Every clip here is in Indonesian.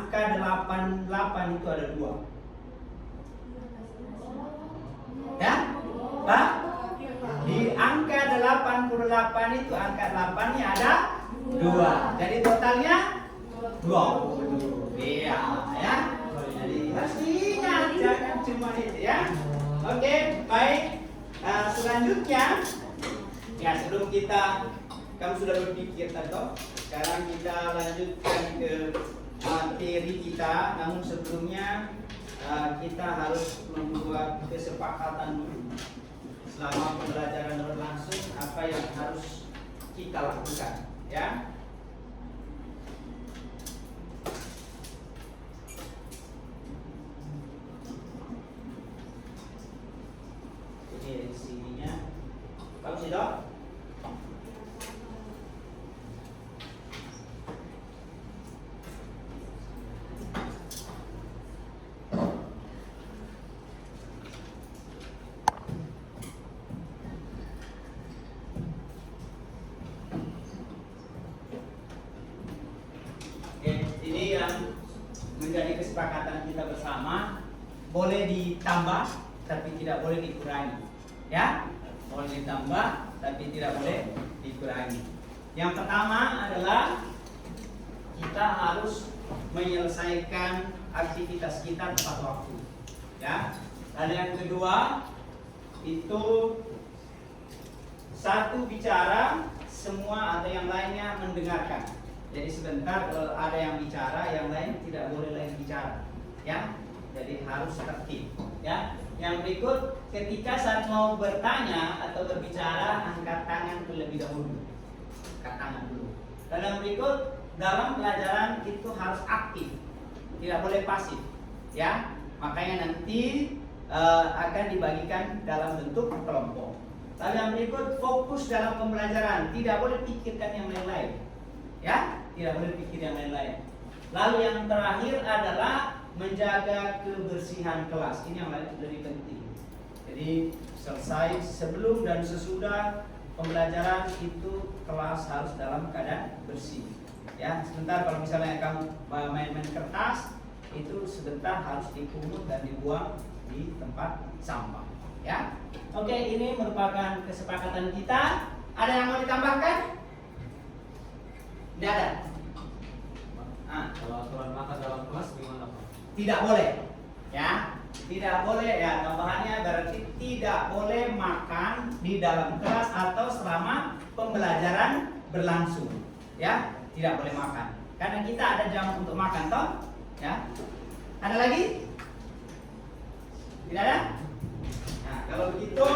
angka 88 itu ada 2? Ya? Pak? Di angka 88 itu angka 8-nya ada 2. Jadi totalnya 20. Iya, ya. Jadi harus diingat, jangan cuma itu ya. Oke, baik. Selanjutnya ya, sebelum kamu sudah berpikir atau sekarang kita lanjutkan ke materi kita. Namun sebelumnya kita harus membuat kesepakatan dulu selama pembelajaran berlangsung apa yang harus kita lakukan, ya. Ini sininya, kamu sudah? Ini yang menjadi kesepakatan kita bersama. Boleh ditambah tapi tidak boleh dikurangi, ya. Boleh ditambah tapi tidak boleh dikurangi. Yang pertama adalah kita harus menyelesaikan aktivitas kita tepat waktu, ya. Dan yang kedua itu satu bicara, semua atau yang lainnya mendengarkan. Jadi sebentar kalau ada yang bicara, yang lain tidak boleh lagi bicara, ya. Jadi harus tertib, ya. Yang berikut, ketika saat mau bertanya atau berbicara, angkat tangan terlebih dahulu. Angkat tangan dulu. Dan yang berikut, dalam pelajaran itu harus aktif, tidak boleh pasif, ya. Makanya nanti akan dibagikan dalam bentuk kelompok. Lalu yang berikut, fokus dalam pembelajaran, tidak boleh pikirkan yang lain-lain, ya. Tidak boleh pikir yang lain-lain. Lalu yang terakhir adalah menjaga kebersihan kelas. Ini yang lebih penting. Jadi selesai sebelum dan sesudah pembelajaran itu kelas harus dalam keadaan bersih. Ya, sebentar kalau misalnya kamu main-main kertas itu sebentar harus dipungut dan dibuang di tempat sampah. Ya, oke, ini merupakan kesepakatan kita. Ada yang mau ditambahkan? Tidak ada. Kalau aturan makan dalam kelas gimana Pak? Tidak boleh, ya. Tidak boleh, ya. Tambahannya berarti tidak boleh makan di dalam kelas atau selama pembelajaran berlangsung, ya. Tidak boleh makan, karena kita ada jam untuk makan, toh, ya. Ada lagi? Tidak ada? Nah, kalau begitu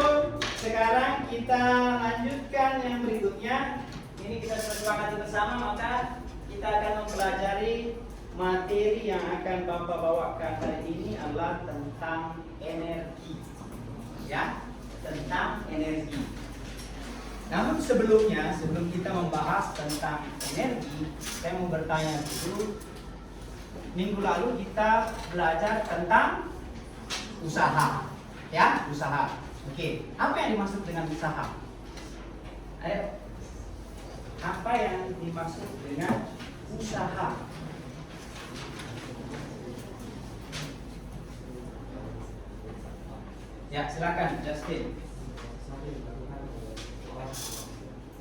sekarang kita lanjutkan yang berikutnya. Ini kita sepakati bersama, maka kita akan mempelajari materi yang akan Bapak bawakan hari ini adalah tentang energi, ya, tentang energi. Namun sebelumnya, sebelum kita membahas tentang energi, saya mau bertanya dulu. Minggu lalu kita belajar tentang usaha, ya, usaha. Oke, apa yang dimaksud dengan usaha? Ayo, apa yang dimaksud dengan usaha? Ya, silakan Justin.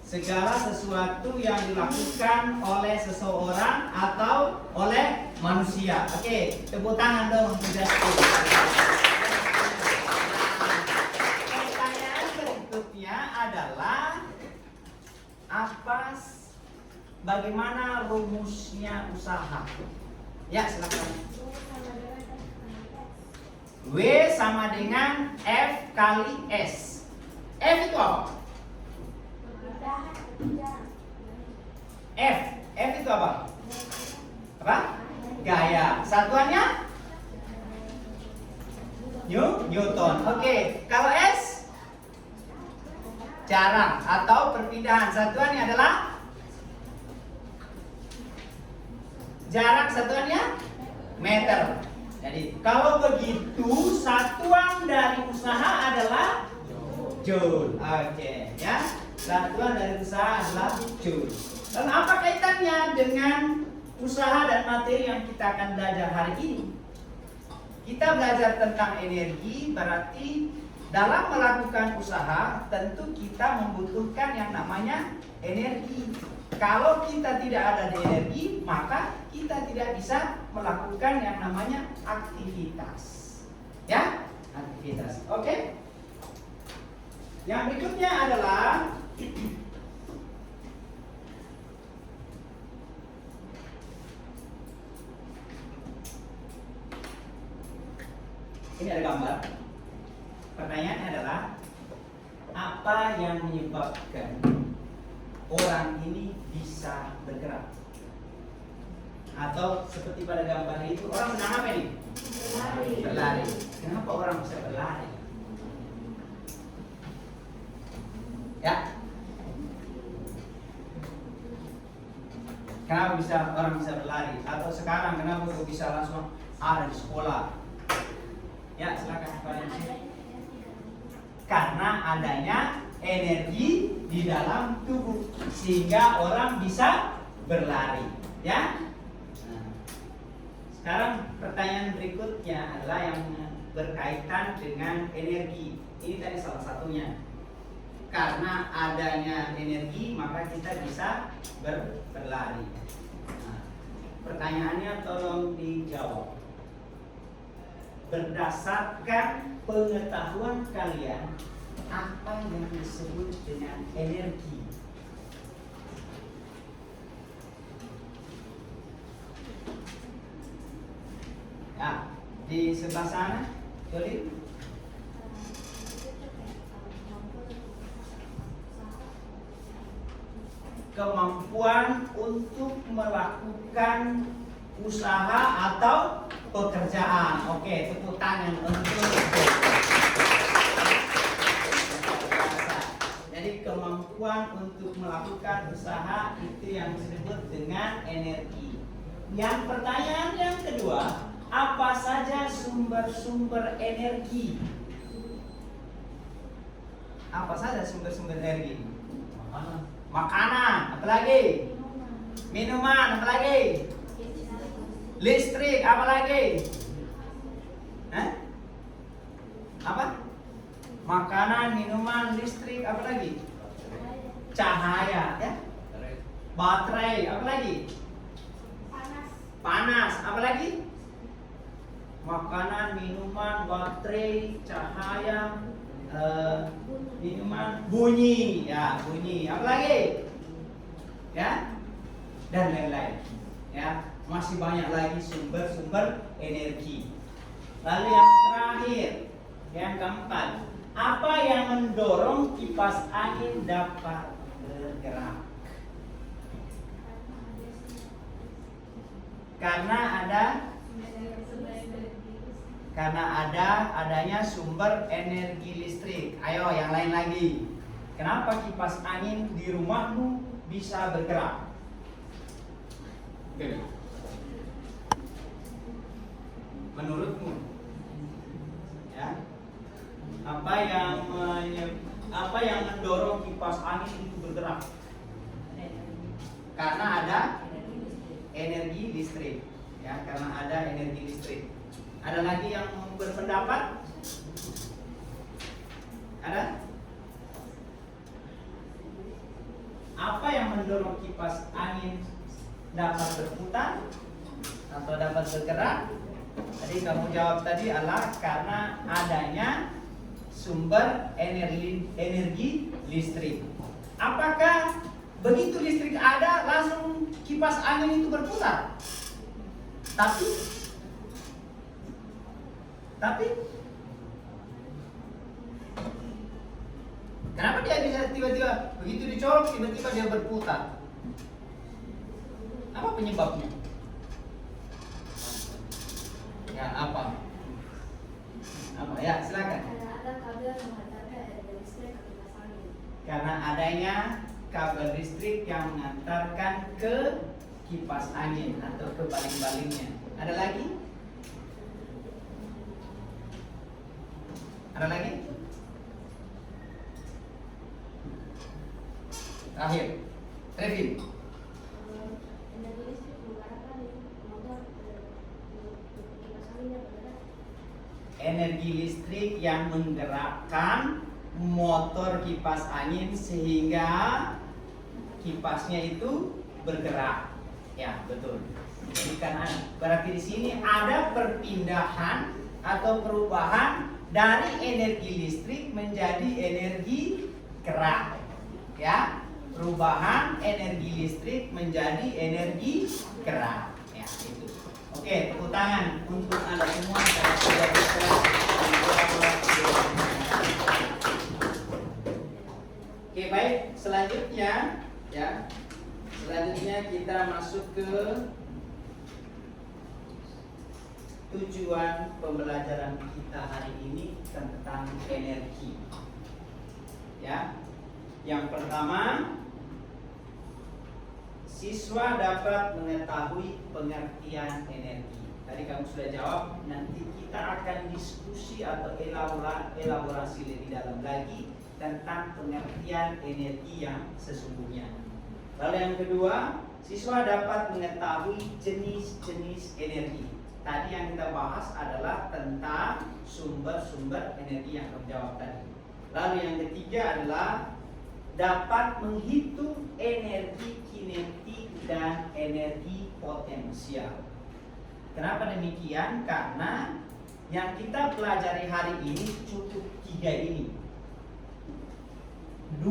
Segala sesuatu yang dilakukan oleh seseorang atau oleh manusia. Oke, tepuk tangan dong untuk Justin. Pertanyaan berikutnya adalah bagaimana rumusnya usaha? Ya, silakan. W sama dengan F kali S. F itu apa? F itu apa? Apa? Gaya. Satuannya? Newton. Oke. Kalau S? Jarak atau perpindahan. Satuannya adalah? Jarak satuannya? Meter. Jadi kalau begitu satuan dari usaha adalah joule. Oke, ya. Satuan dari usaha adalah joule. Dan apa kaitannya dengan usaha dan materi yang kita akan belajar hari ini. Kita belajar tentang energi, berarti dalam melakukan usaha tentu kita membutuhkan yang namanya energi. Kalau kita tidak ada energi, maka kita tidak bisa melakukan yang namanya aktivitas. Ya, aktivitas. Oke. Yang berikutnya adalah ini ada gambar. Pertanyaannya adalah apa yang menyebabkan orang ini bisa bergerak? Atau seperti pada gambar itu, orang sedang apa ini? Berlari. Kenapa orang bisa berlari? Ya. Kenapa orang bisa berlari? Atau sekarang kenapa kok bisa langsung ada di sekolah? Ya, silakan Pak Densi. Karena adanya energi di dalam tubuh sehingga orang bisa berlari, ya. Nah, sekarang pertanyaan berikutnya adalah yang berkaitan dengan energi. Ini tadi salah satunya. Karena adanya energi maka kita bisa berlari. Nah, pertanyaannya tolong dijawab. Berdasarkan pengetahuan kalian, apa yang disebut dengan energi? Ya, di sebelah sana, Jolin. Kemampuan untuk melakukan usaha atau pekerjaan. Oke, tepuk tangan untuk itu. Jadi kemampuan untuk melakukan usaha itu yang disebut dengan energi. Yang pertanyaan yang kedua, apa saja sumber-sumber energi? Apa saja sumber-sumber energi? Makanan, apalagi? Minuman, apalagi? Listrik, apalagi? Apa? Makanan, minuman, listrik, apalagi? Cahaya, ya? Baterai, apalagi? Panas, apalagi? Makanan, minuman, baterai, cahaya, minuman, bunyi, ya bunyi, apa lagi? Ya, dan lain-lain. Ya, masih banyak lagi sumber-sumber energi. Lalu yang terakhir, yang keempat, apa yang mendorong kipas angin dapat bergerak? Karena adanya sumber energi listrik. Ayo yang lain lagi. Kenapa kipas angin di rumahmu bisa bergerak? Oke. Menurutmu, ya, apa yang mendorong kipas angin itu bergerak? Karena ada energi listrik, ya, karena ada energi listrik. Ada lagi yang berpendapat? Ada? Apa yang mendorong kipas angin dapat berputar atau dapat bergerak? Tadi kamu jawab tadi adalah karena adanya sumber energi listrik. Apakah begitu listrik ada langsung kipas angin itu berputar? Tapi kenapa dia bisa tiba-tiba begitu dicolok tiba-tiba dia berputar? Apa penyebabnya? Ya, apa? Ya, silakan. Ada kabel yang mengantarkan energi listrik ke kipas angin. Karena adanya kabel listrik yang mengantarkan ke kipas angin atau ke baling-balingnya. Ada lagi? Ada lagi? Terakhir, Revin. Energi listrik menggerakkan energi listrik yang menggerakkan motor kipas angin sehingga kipasnya itu bergerak. Ya, betul. Jadi kan berarti di sini ada perpindahan atau perubahan dari energi listrik menjadi energi gerak. Ya, perubahan energi listrik menjadi energi gerak. Ya, itu. Oke, tepuk tangan untuk Anda semua yang sudah bisa Oke, baik. Selanjutnya, ya. Selanjutnya kita masuk ke tujuan pembelajaran kita hari ini tentang energi. Ya. Yang pertama, siswa dapat mengetahui pengertian energi. Tadi kamu sudah jawab, nanti kita akan diskusi atau elaborasi lebih dalam lagi tentang pengertian energi yang sesungguhnya. Lalu yang kedua, siswa dapat mengetahui jenis-jenis energi. Tadi yang kita bahas adalah tentang sumber-sumber energi yang kamu jawab tadi. Lalu yang ketiga adalah dapat menghitung energi kinetik dan energi potensial. Kenapa demikian? Karena yang kita pelajari hari ini cukup 3 ini. 2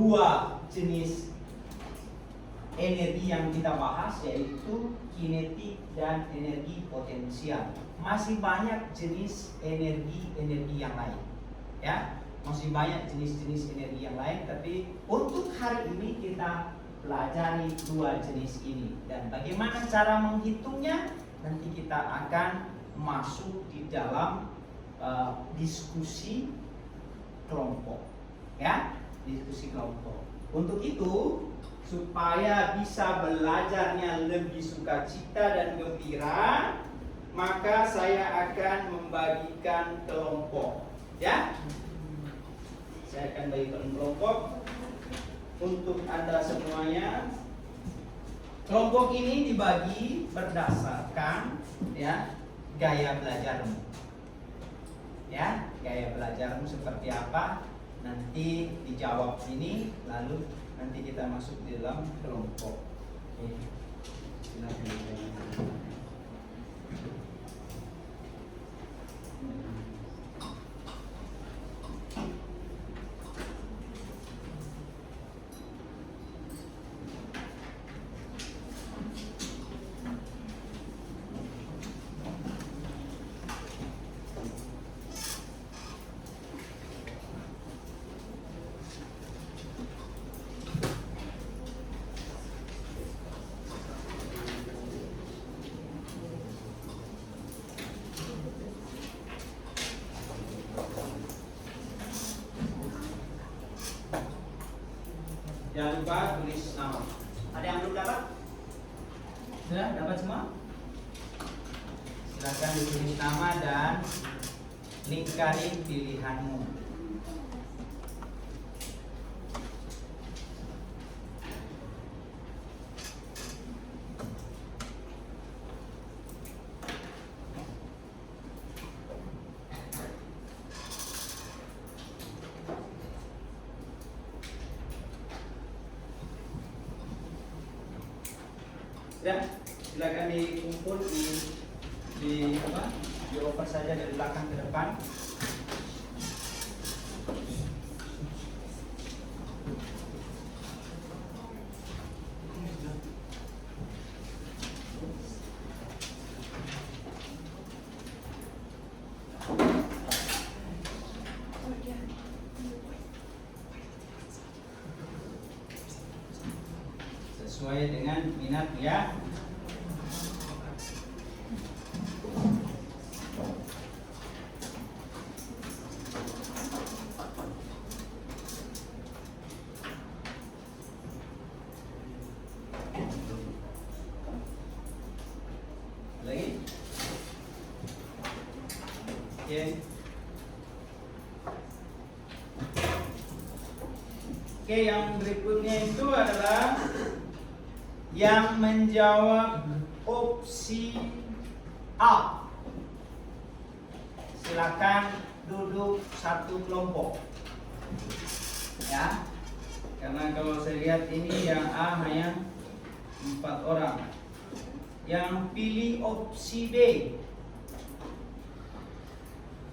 jenis energi yang kita bahas yaitu kinetik dan energi potensial. Masih banyak jenis energi yang lain, ya. Masih banyak jenis-jenis energi yang lain, tapi untuk hari ini kita pelajari 2 jenis ini. Dan bagaimana cara menghitungnya nanti kita akan masuk di dalam diskusi kelompok, ya, diskusi kelompok. Untuk itu, supaya bisa belajarnya lebih sukacita dan gembira, maka saya akan membagikan kelompok, ya. Saya akan bagikan kelompok untuk Anda semuanya. Kelompok ini dibagi berdasarkan, ya, gaya belajarmu. Ya, gaya belajarmu seperti apa? Nanti dijawab ini, lalu nanti kita masuk di dalam kelompok. Oke. Silakan. Jangan lupa tulis nama. Ada yang belum dapat? Sudah dapat semua? Silakan ditulis nama dan lingkari pilihanmu. Ya, silakan dikumpul di over saja dari belakang ke depan. Sesuai dengan minat ya. Lagi. Oke. Oke, yang berikutnya itu adalah yang menjawab opsi A. Silakan duduk satu kelompok. Ya. Karena kalau saya lihat ini yang A hanya 4 orang. Yang pilih opsi B.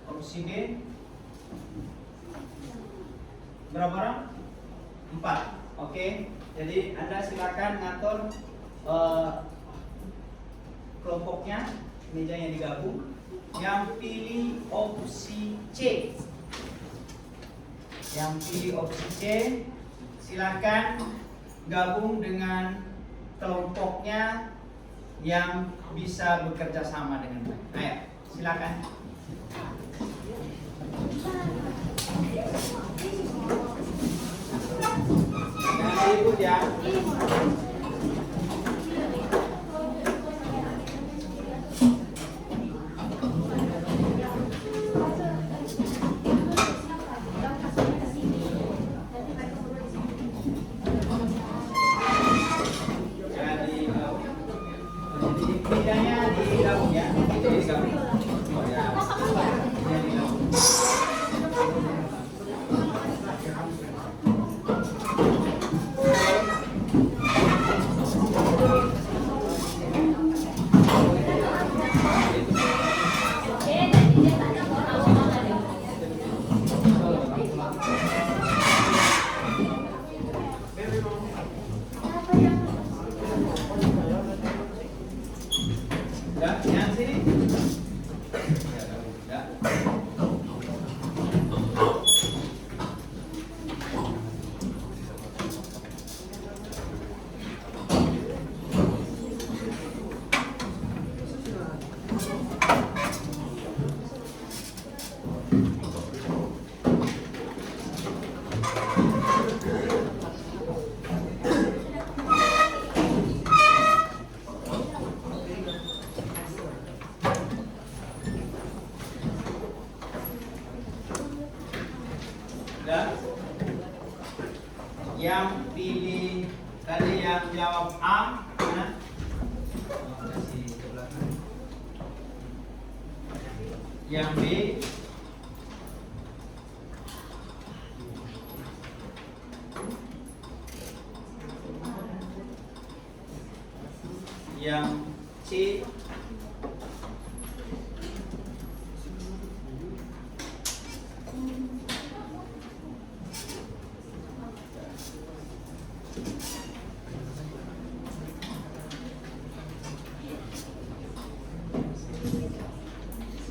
Opsi B berapa orang? 4. Oke. Jadi Anda silakan ngatur kelompoknya, mejanya digabung. Yang pilih opsi C. Yang pilih opsi C silakan gabung dengan kelompoknya yang bisa bekerja sama dengan baik. Ayo, silakan. Jangan ribut ya. Bedanya di gabung ya, itu di gabung. Oh ya, bedanya di gabung. Ya, yang sini. Ya. Dan yang pilih tadi yang jawab A mana? Kasih ke belakang. Yang B yang C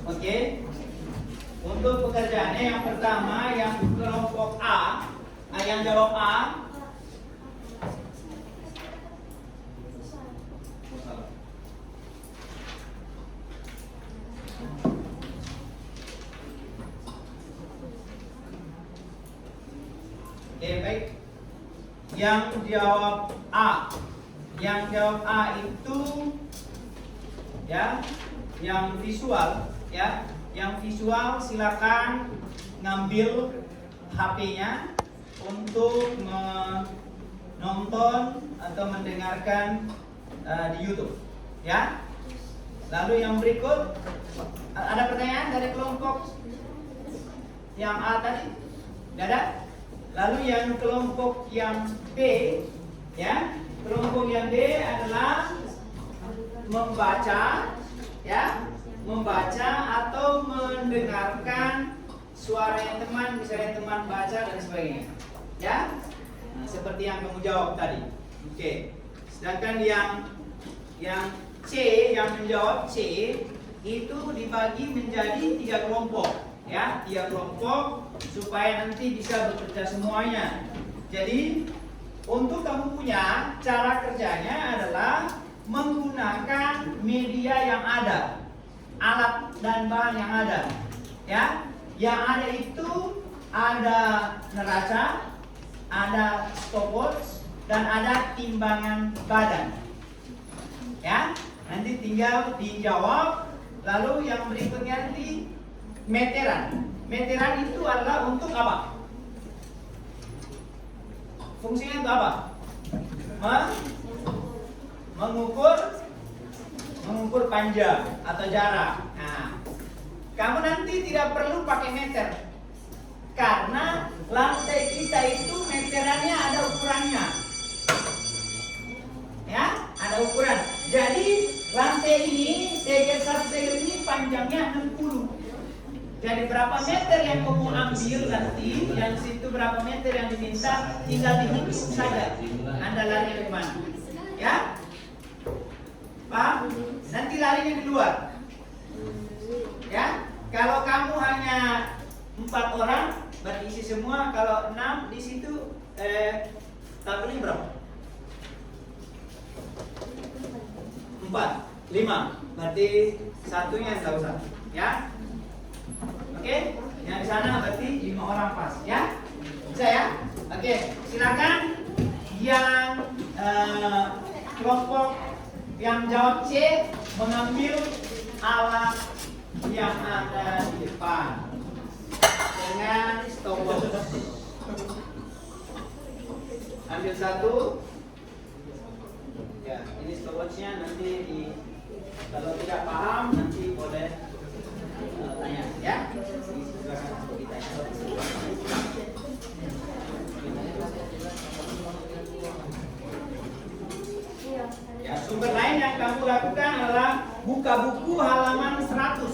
Oke. Untuk pekerjaannya yang pertama yang kelompok A, yang jawab A. Oke, baik. Yang jawab A. Yang jawab A itu ya, yang visual ya. Yang visual silakan ngambil HP-nya untuk menonton atau mendengarkan di YouTube ya. Lalu yang berikut, ada pertanyaan dari kelompok yang A tadi? Tidak ada? Lalu yang kelompok yang B ya. Kelompok yang B adalah membaca ya, membaca atau mendengarkan suara yang teman, misalnya teman baca dan sebagainya ya. Nah, seperti yang kamu jawab tadi. Oke. Sedangkan yang C, yang menjawab C itu dibagi menjadi 3 kelompok ya, 3 kelompok supaya nanti bisa bekerja semuanya. Jadi untuk kamu punya cara kerjanya adalah menggunakan media yang ada, alat dan bahan yang ada ya. Yang ada itu ada neraca, ada stopwatch, dan ada timbangan badan ya. Nanti tinggal dijawab. Lalu yang berikutnya nanti meteran. Meteran itu adalah untuk apa? Fungsinya untuk apa? Mengukur panjang atau jarak. Nah, kamu nanti tidak perlu pakai meter. Karena lantai kita itu meterannya ada ukurannya. Ya, ada ukuran. Jadi lantai ini, segel ini panjangnya 60. Jadi berapa meter yang kamu ambil nanti, yang situ berapa meter yang diminta, tinggal dihitung saja. Anda lari ke mana? Ya? Paham? Nanti larinya di luar. Ya? Kalau kamu hanya 4 orang, berarti isi semua. Kalau 6 di situ, tabelnya berapa? 4, 5. Berarti satunya yang tahu satu. Ya? Oke, yang di sana berarti 5 orang pas, ya? Bisa ya? Oke, silakan yang kelompok yang jawab C mengambil alat yang ada di depan dengan stopwatch. Ambil satu. Ya, ini stopwatchnya nanti kalau tidak paham nanti boleh tanya ya. Ya, sumber lain yang kamu lakukan adalah buka buku halaman 100.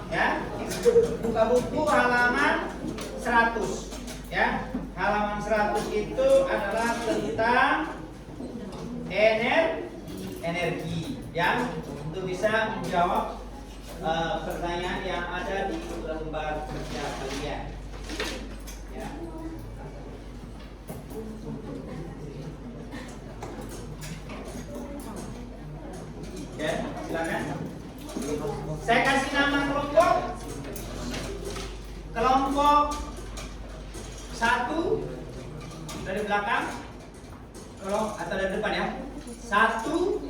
Ya, buka buku halaman 100. Ya, halaman 100 itu adalah tentang energi yang untuk bisa menjawab pertanyaan yang ada di lembar kerja kalian. Ya. Oke, silakan. Saya kasih nama kelompok. Kelompok 1 dari belakang, atau dari depan ya. 1,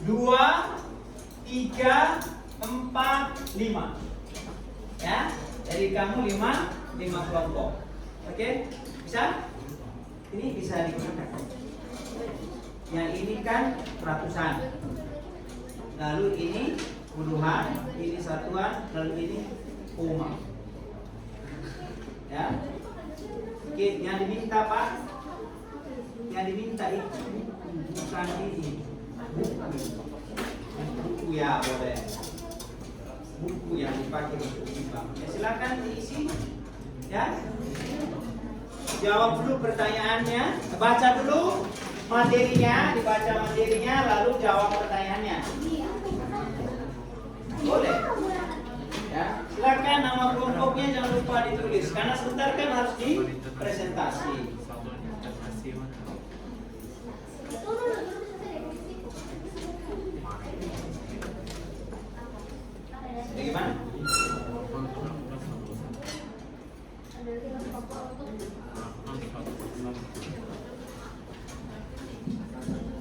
2, 3, 4, 5. Ya, jadi kamu 5 kelompok. Oke, bisa? Ini bisa digunakan. Yang ini kan ratusan. Lalu ini puluhan, ini satuan, lalu ini koma. Ya. Oke, yang diminta Pak, yang diminta itu bukan ini, buku ya boleh, buku yang dipakai untuk timbang. Ya silakan diisi, ya. Jawab dulu pertanyaannya, baca dulu materinya, dibaca materinya, lalu jawab pertanyaannya. Boleh. Ya, silakan nama kelompoknya jangan lupa ditulis karena sebentar kan harus dipresentasi. Bagaimana?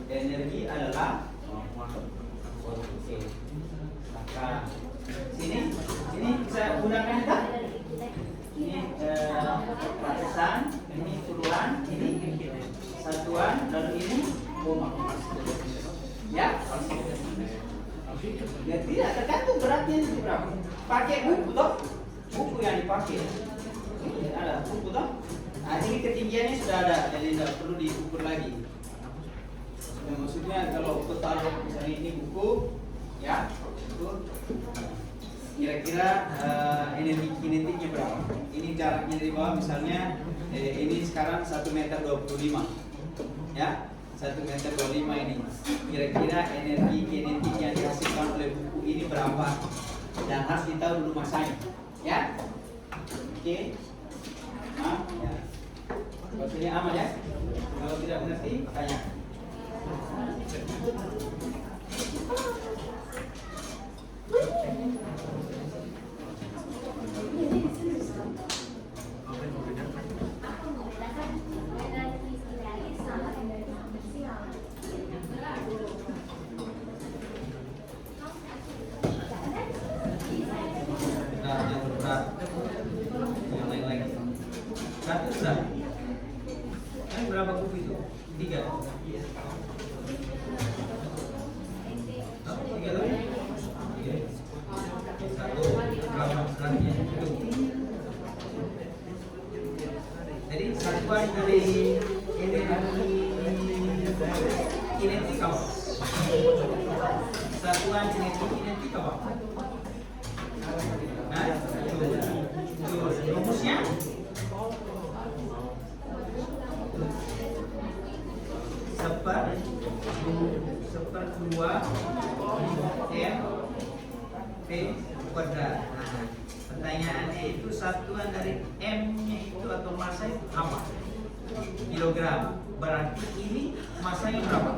Energi adalah oke. Maka sini bisa gunakan tak? Ini ratusan, ini puluhan, ini satuan, lalu ini koma. Ya? Ya tidak tergantung beratnya itu berapa. Pakai buku toh? Buku yang dipakai. Ini ada buku toh? Nah, ini ketinggiannya sudah ada, jadi tidak perlu diukur lagi. Ya, maksudnya kalau taruh misalnya ini buku, ya, itu kira-kira energi kinetiknya berapa? Ini jaraknya dari bawah misalnya ini sekarang 1,25 meter, ya, 1,25 meter ini. Kira-kira energi kinetik yang dihasilkan oleh buku ini berapa? Dan harus ditahu dulu masanya, ya. Oke, ya. Maksudnya aman ya? Kalau tidak mengerti, tanya. Yang lain lagi. Satu sudah. Kan berapa buku itu? 3. Tiga tuh? 3. 1, seper 2 M V kuadrat. Nah, pertanyaannya itu satuan dari M-nya itu atau massa itu apa? Kilogram. Berarti ini massanya berapa?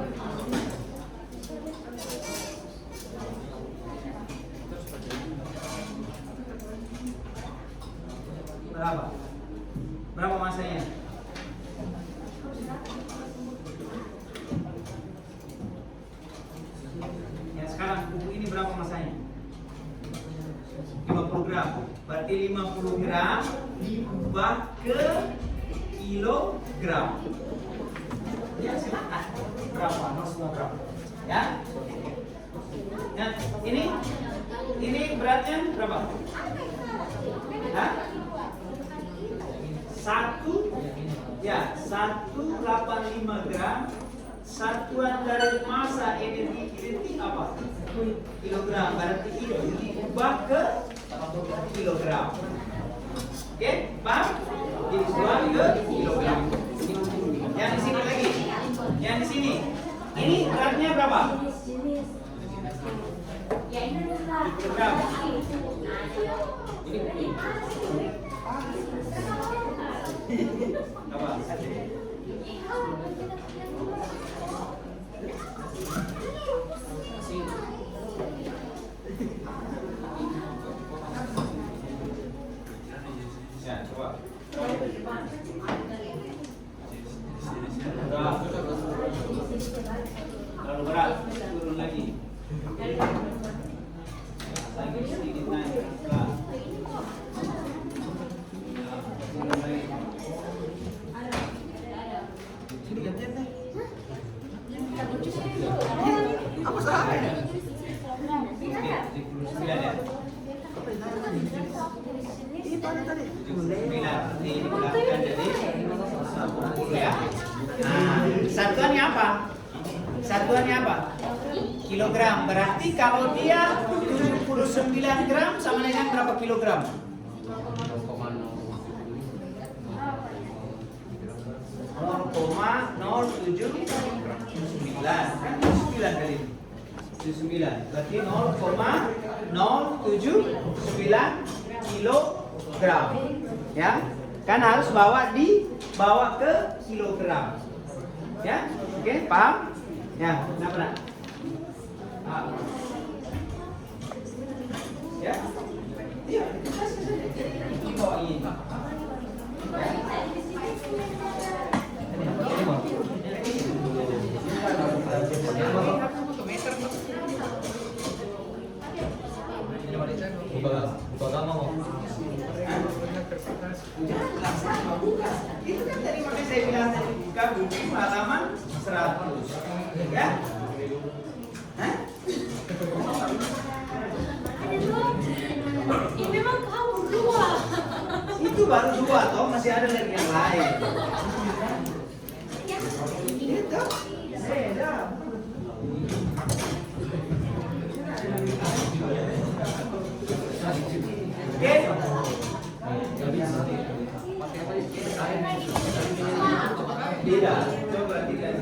Berapa massanya? Ya, sekarang buku ini berapa massanya? 50 gram. Berarti 50 gram diubah ke kilogram. Ya, silakan. Berapa? 0,5 gram. Ya. Nah, ini beratnya berapa? Hah? 185 gram. Satuan dari massa energi identik apa? Kilogram. Berarti ini diubah ke kilogram. Oke, paham? Diubah ke kilogram. Yang di sini lagi. Yang di sini. Ini beratnya berapa? Kilogram. Apa? Ya, coba. Terlalu berat, turun lagi. Lagi sedikit naik. Turun lagi. Sini gantian deh. Apa salahnya? Oke, 79 ya. Ini tadi. 79 dibulangkan jadi 10 ya. Nah, satuannya apa? Satuannya apa? Kilogram. Berarti kalau dia 79 gram sama dengan berapa kilogram? 0,079 kan 9 kali 79 berarti 0,079 kilogram ya kan harus dibawa ke kilogram ya oke paham ya kenapa ya iya bawa ini itu kan tadi makanya saya bilang tadi buka buku halaman 100 ya hah? Ini memang kamu dua. Itu baru 2 toh masih ada lagi yang lain itu beda oke beda coba tidak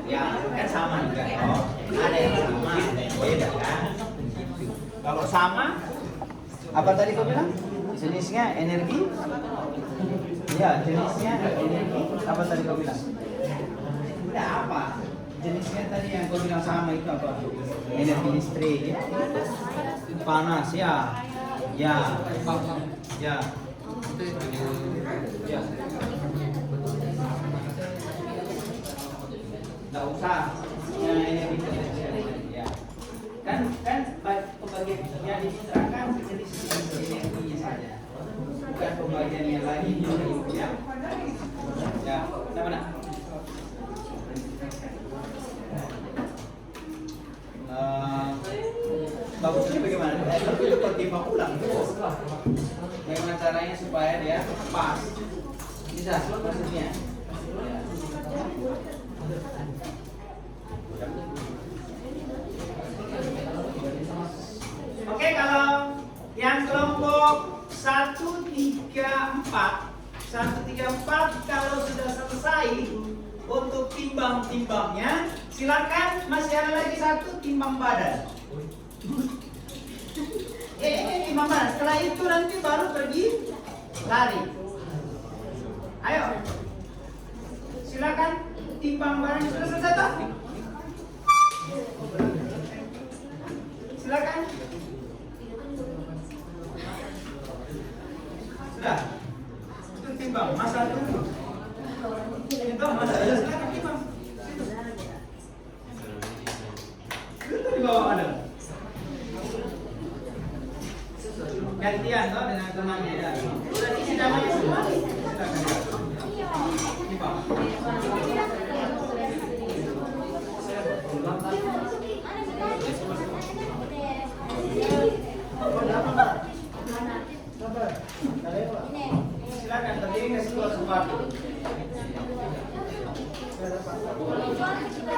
ya kan sama juga oh ada yang sama ada yang beda kan kalau sama apa tadi kau bilang jenisnya energi ya jenisnya energi apa tadi kau bilang udah apa jenisnya tadi yang kau bilang sama itu apa energi listrik ya panas ya ya ya ya nggak usah ya energi ya kan pembagian yang diterangkan jenis energinya saja bukan pembagiannya lagi ya ya mana bagusnya bagaimana? Tapi itu timbang ulang bagaimana caranya supaya dia pas bisa maksudnya oke kalau yang kelompok 134 kalau sudah selesai selesai untuk timbang-timbangnya, silakan masih ada lagi satu timbang badan. Timbang badan. Setelah itu nanti baru pergi lari. Ayo, silakan timbang badan. Sudah selesai toh? Silakan. Sudah. Itu timbang. Masa dulu. Timbang masa. Ya, silakan timbang. Itu di bawah ada. Gantian toh dengan temannya ya. Sudah isi namanya semua. Silakan. Timbang. Silakan terdiri kasih keluar sepatu.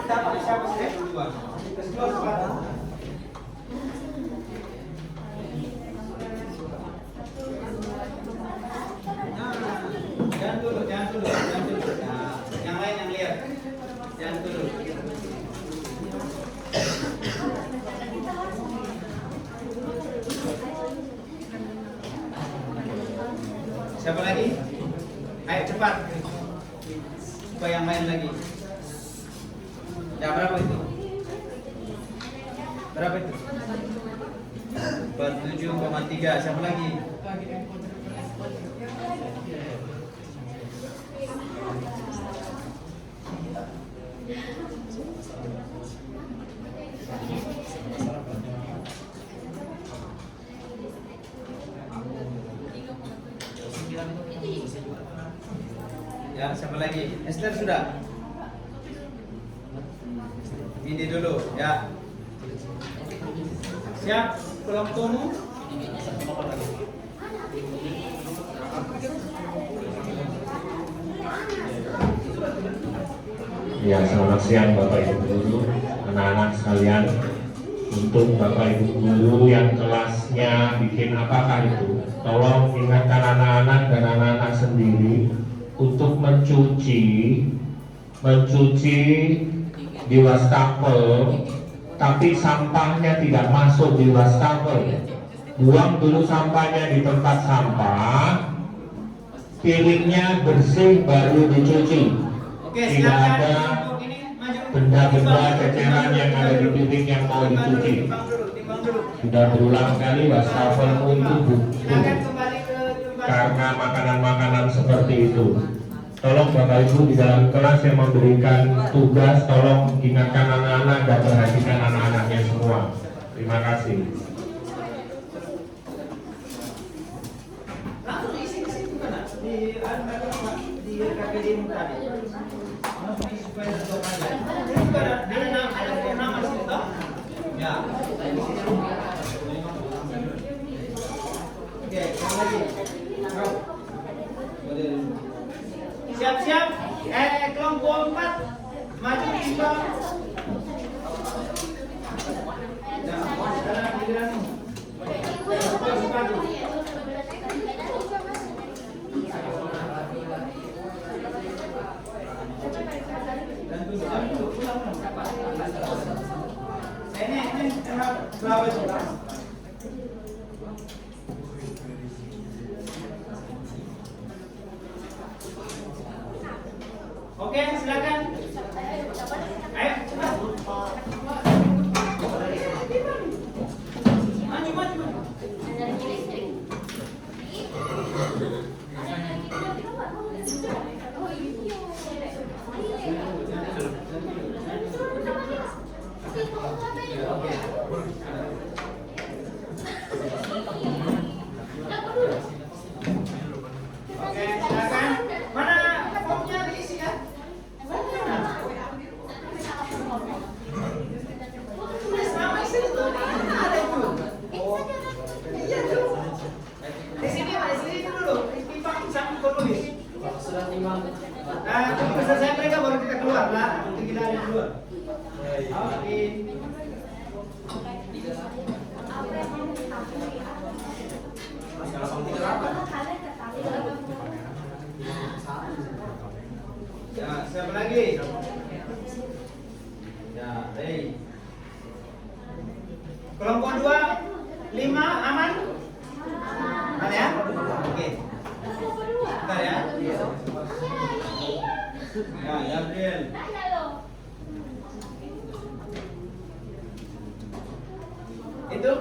Dapat siapa sih? Kasih keluar sepatu. Jangan dulu. Nah, yang lain yang lihat. Jangan dulu. Siapa lagi? Ayo cepat. Supaya yang lain lagi. Ya berapa itu? Berapa itu? 47,3. Siapa lagi? Ya, siapa lagi? Esther sudah? Ini dulu, ya. Siap kelompokmu? Ya, selamat siang Bapak Ibu Guru, anak-anak sekalian. Untuk Bapak Ibu Guru yang kelasnya bikin apakah itu, tolong ingatkan anak-anak dan anak-anak sendiri untuk mencuci di wastafel, tapi sampahnya tidak masuk di wastafel. Buang dulu sampahnya di tempat sampah, piringnya bersih baru dicuci. Oke, Tidak silakan. ada benda-benda ceceran yang ada di piring yang mau dicuci. Timbang dulu. Sudah berulang kali wastafelmu itu butuh Silakan kembali ke tempat. karena makanan-makanan seperti itu. Tolong Bapak Ibu di dalam kelas yang memberikan tugas, tolong ingatkan anak-anak dan perhatikan anak-anaknya semua. Terima kasih. Langsung isi di situ kan? Di KPD tadi. Langsung isi supaya terjawab aja. Itu ada nama di situ toh? Ya. Oke, yang lagi. Kau. Siap-siap. Kelompok 4 maju timbang. Ya, sekarang giliranmu. Sepatu. Ini berapa itu? Oke, silakan. Ayo, cepat. Maju. Oke, silakan. Mana formnya diisi ya? Tulis nama istri itu ada itu. Iya tuh. Di sini dulu. Timbang sambil kau tulis. Sudah timbang. Tunggu selesai mereka baru kita keluar lah. Kita ada keluar. Oke. Ya, siapa lagi? Ya, baik. Kelompok 2, 5 aman? Aman ya? Oke. Bentar ya. Ya, Gabriel. Itu?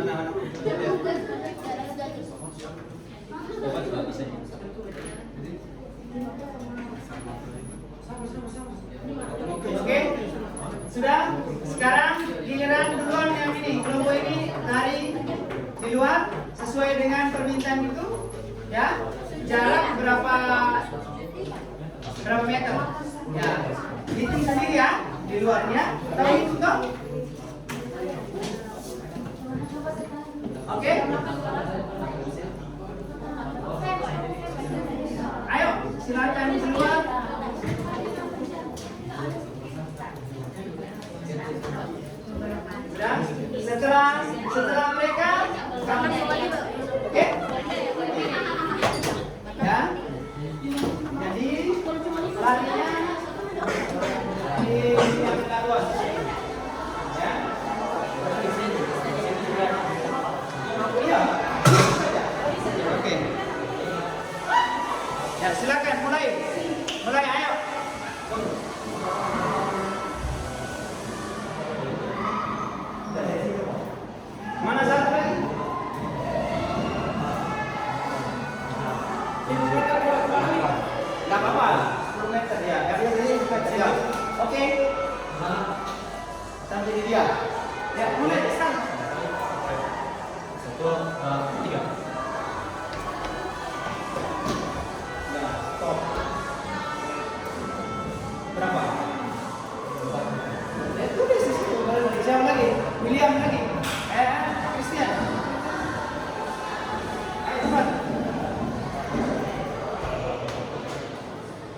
Mana? Coba juga bisa. Oke, sudah. Sekarang giliran duluan yang ini. Kelompok ini lari di luar sesuai dengan permintaan itu, ya. Jarak berapa meter? Ya, hitung sendiri ya di luarnya. Tahu itu toh? Oke. Ayo, silakan keluar. Sudah? Setelah mereka kamu oke? Ya. Jadi larinya di luar. Ya. Iya. Oke. Ya, silakan mulai. Ayo. Mana satu lagi? Gak apa-apa, 10 meter ya. Kalian ini bukan siap. Oke. Sampai di dia. Ya, mulai sekarang. 1, 2, 3. Ya, stop. Berapa? Itu di situ. Siapa lagi? William lagi. Christian. Ayo cepat.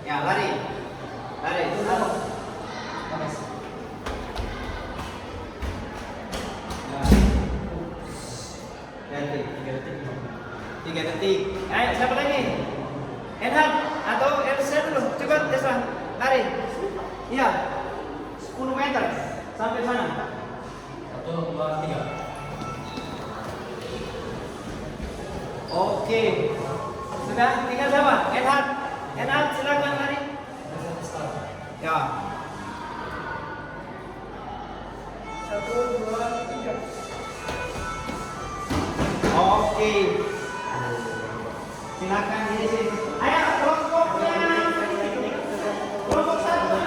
Ya, lari. Tunggu. Ya. 3 detik. Ayo, siapa lagi? Enhan atau Elsa dulu. Cepat, Elsa. Lari. Iya. 10 meter sampai sana. 1, 2, 3. Oke. Sudah, tinggal siapa? Enhan, silakan lari. Ya. 1, 2, 3. Oke. Silakan di sini. Ayo, kelompoknya. Kelompok 1.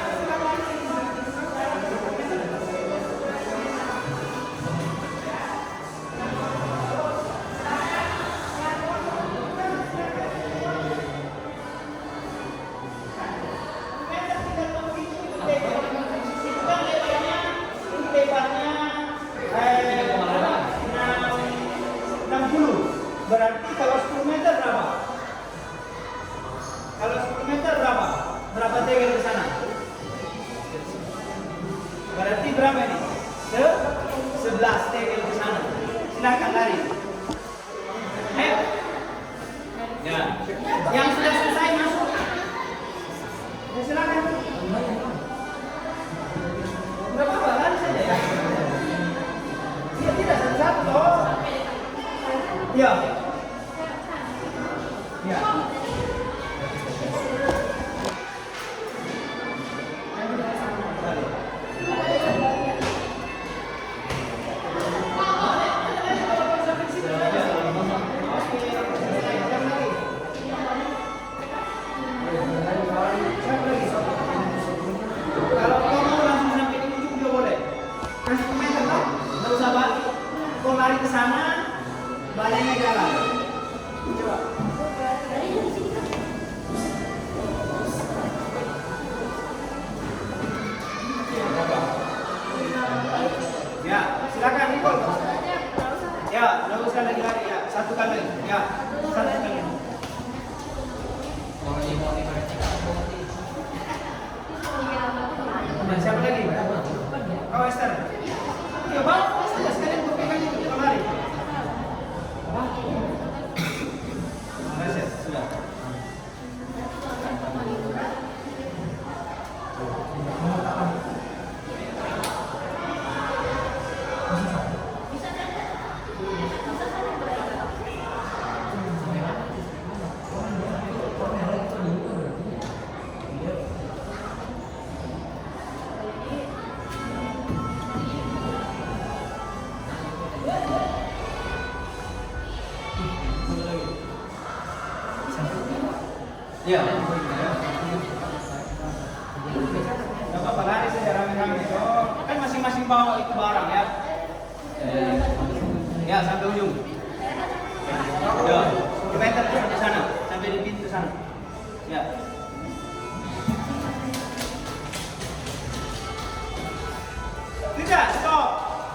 Berarti kalau 10 meter berapa? Kalau 10 meter berapa? Berapa tegel ke sana? Berarti berapa ini? 11 tegel ke sana. Silakan lari. Ayo. Ya. Yang sudah selesai masuk. Ya, silakan. Berapa apa? Lari saja ya. Ya, tidak satu-satu toh. Ya. Ya. Kalau kamu langsung sampai di ujung juga boleh. Kan 10 meter toh? Nggak usah balik. Kau lari ke sana, baliknya jalan. Coba. Ya, silakan Nicole. Ya, nggak usah lagi lari ya. Satu kali. Ya, satu kali. Nah, siapa lagi? Oh, Esther. Ya, Bang. Sekalian kau pegang itu kalau lari. Sudah. Gak apa-apa, lari saja rame-rame. Oh, kan masing-masing bawa itu barang ya. Ya, sampai ujung. Ya, meter sampai sana, sampai di pintu sana. Ya. Tidak, stop.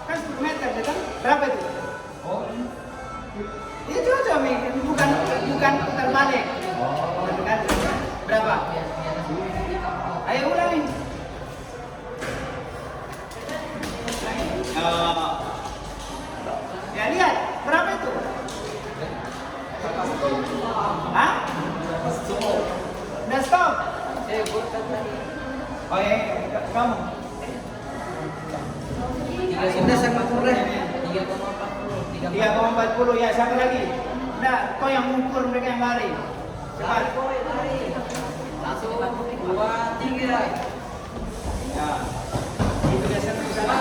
Kan 10 meter, ya kan? Berapa itu? Oh. Ya cocok, Mi. Bukan putar balik. Oh. Berapa? Ayo ulangi. Ya lihat, berapa itu? Hah? Udah stop. Oh ya, kamu. 3,40 ya, siapa lagi? Nah, kau yang mengukur, mereka yang lari. Cepat. Langsung 2, 3. Ya. Itu dia sentuh sana.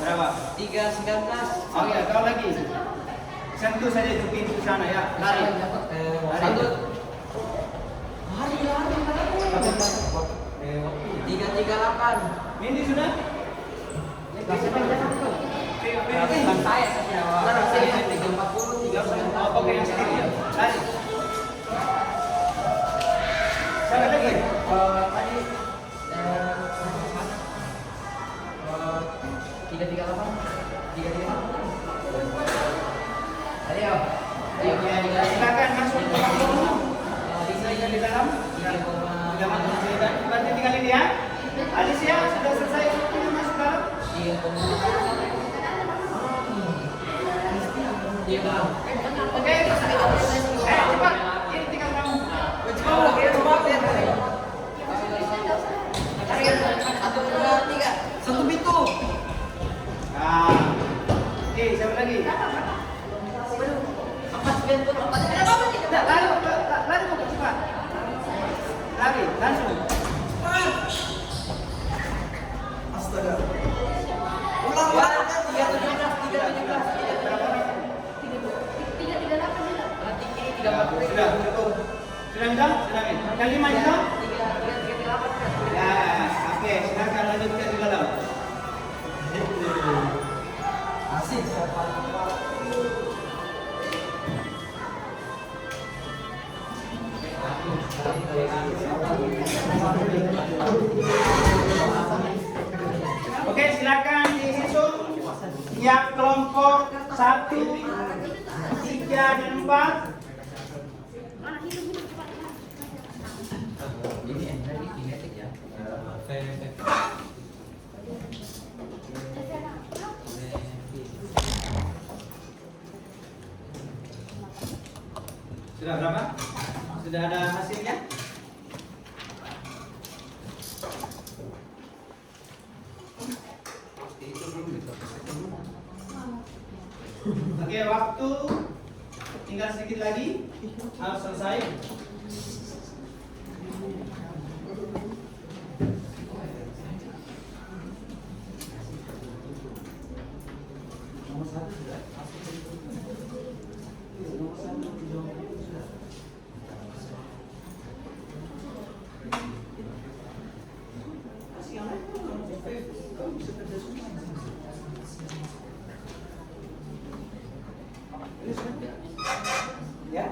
Berapa? 3,19. Oh ya, kau lagi. Sentuh saja itu pintu sana ya, lari. Satu. Lari. 338. Ini sudah? Bukan saya saja. Saya 340, 340. Oh, oke, yang sendiri ya. Lari. Siapa lagi? Tadi 338. Ayo. Silakan masuk ke dalam. Bisa di dalam. Sudah masuk di dalam. Berarti tinggal ini ya. Alicia sudah selesai masuk dalam. Oke. Cepat. Ini tinggal kamu. Satu pintu. Nah. Oke, siapa lagi? Tidak, lari kok cepat. Lari, langsung. Astaga. Ulang kan 317. Sudah, cukup. Sudah minta? Sudah minta. Yang 5 itu? Ya, oke. Silakan lanjutkan di dalam. Asik. Oke, silakan dihitung. Yang kelompok 1, 3, dan 4. Sudah berapa? Sudah ada hasilnya? Oke, waktu tinggal sedikit lagi harus selesai. Nomor 1 sudah. Nomor 1 sudah. Masih yang lain kamu bisa kerja semua. Ya.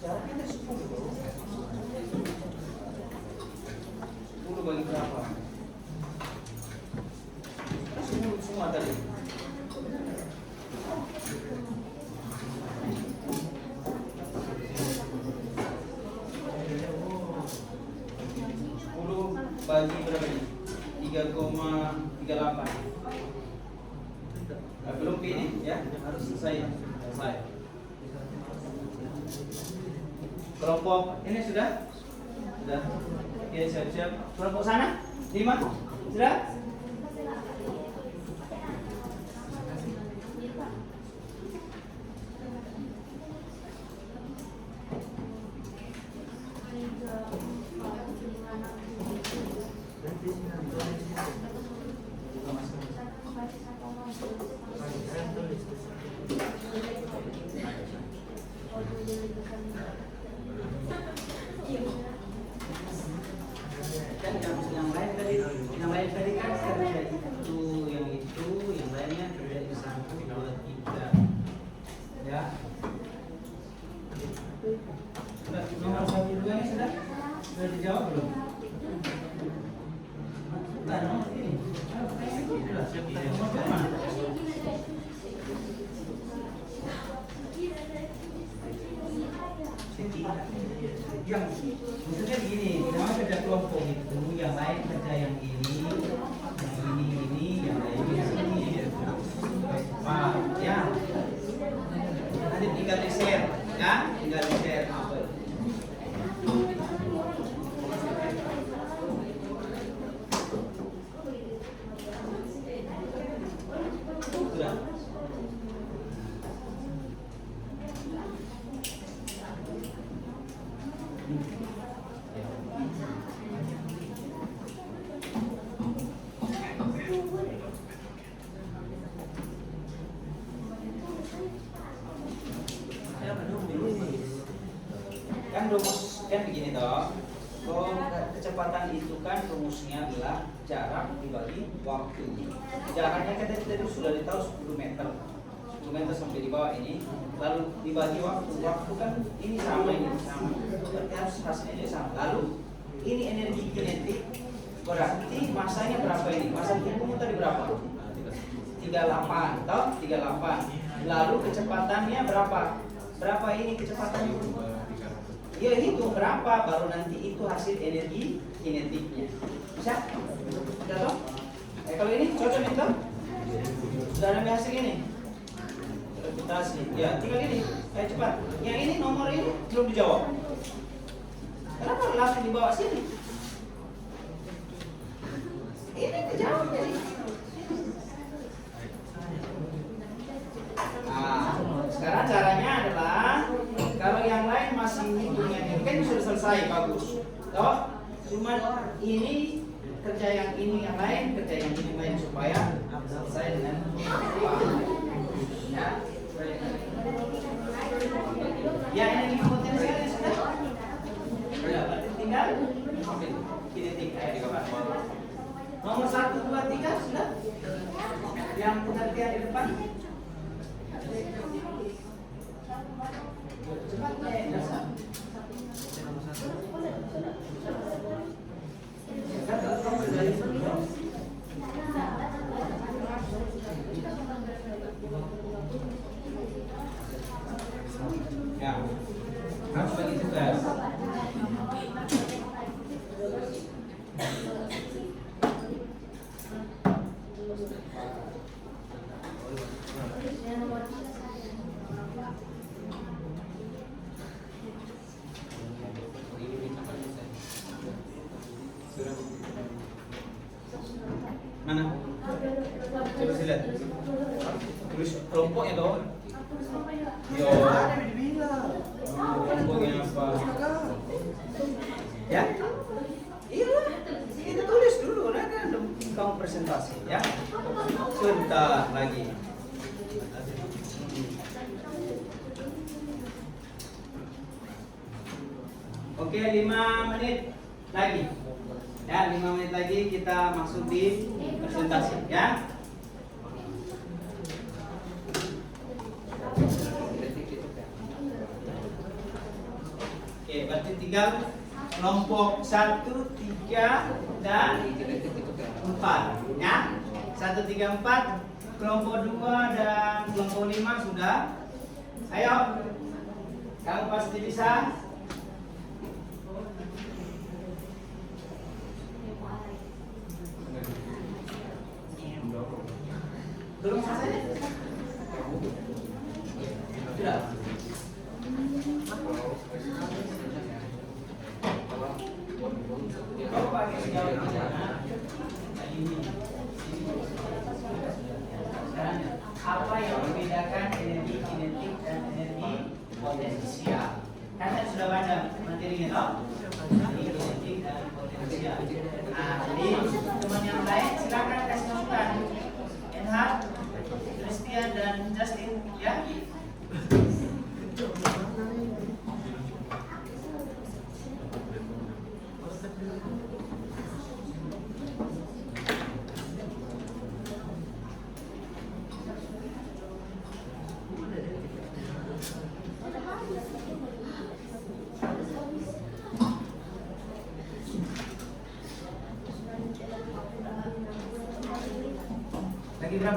Caranya ada 10 bro. 10 bagi berapa? 10 semua tadi. Bagi berapa ini? 3,38. Belum ini ya, harus selesai. Kelompok ini sudah? Sudah. Oke, siap-siap. Kelompok sana? 5? Sudah? Kan yang lain tadi kan kerja itu, yang lainnya kerja itu 1, 2, 3. Ya. Sudah nomor 1, 2 ini sudah dijawab belum? Bukan nomor ini. Nomor berapa? Yang maksudnya begini, namanya kerja kelompok itu, yang lain kerja yang ini, yang lain ini. Wah, ya. Nanti tinggal di-share, ya, tinggal di-share apa? Sudah. Kan rumus kan begini toh. Kalau kecepatan itu kan rumusnya adalah jarak dibagi waktu. Jaraknya kan tadi sudah ditahu 10 meter. 10 meter sampai di bawah ini, lalu dibagi waktu. Waktu kan ini sama. Berarti harus hasilnya juga sama. Lalu ini energi kinetik, berarti masanya berapa ini? Masa hukum tadi berapa? 38, toh? 38. Lalu kecepatannya berapa? Berapa ini kecepatannya? Ya hitung berapa, baru nanti itu hasil energi kinetiknya. Bisa? Bisa toh? Kalau ini cocok nih toh? Sudah ada hasil ini. Reputasi. Ya, tinggal ini. Ayo cepat. Yang ini nomor ini belum dijawab. Kenapa langsung dibawa sini? Ini dijawab jadi. Nah, sekarang caranya adalah kalau yang lain masih hitungnya ini kan sudah selesai bagus. Toh, cuman ini kerja yang ini yang lain, kerja yang ini lain supaya selesai dengan ya. Ya energi potensialnya sudah. Ya, berarti tinggal kinetik di gambar. Nomor 1, 2, 3 sudah. Yang pengertian di depan. Ya, harus bagi tugas. Mana? Coba saya lihat. Tulis kelompoknya dong. Yo. Kelompoknya apa? Ya? Iya. Kita tulis dulu, nanti kamu presentasi ya. Sebentar lagi. Oke, 5 menit lagi. Ya, 5 menit lagi kita masuk di presentasi ya. Oke, berarti tinggal kelompok 1, 3, dan 4 ya. 1, 3, 4, kelompok 2 dan kelompok 5 sudah. Ayo, kamu pasti bisa. Belum selesai? Sudah. Kau pakai sejauh ini. Sekarang apa yang membedakan energi kinetik dan energi potensial? Kan sudah baca materinya toh? Energi kinetik dan potensial. Nah, jadi teman yang lain silakan kasih masukan. Enhard, Christian dan Justin ya.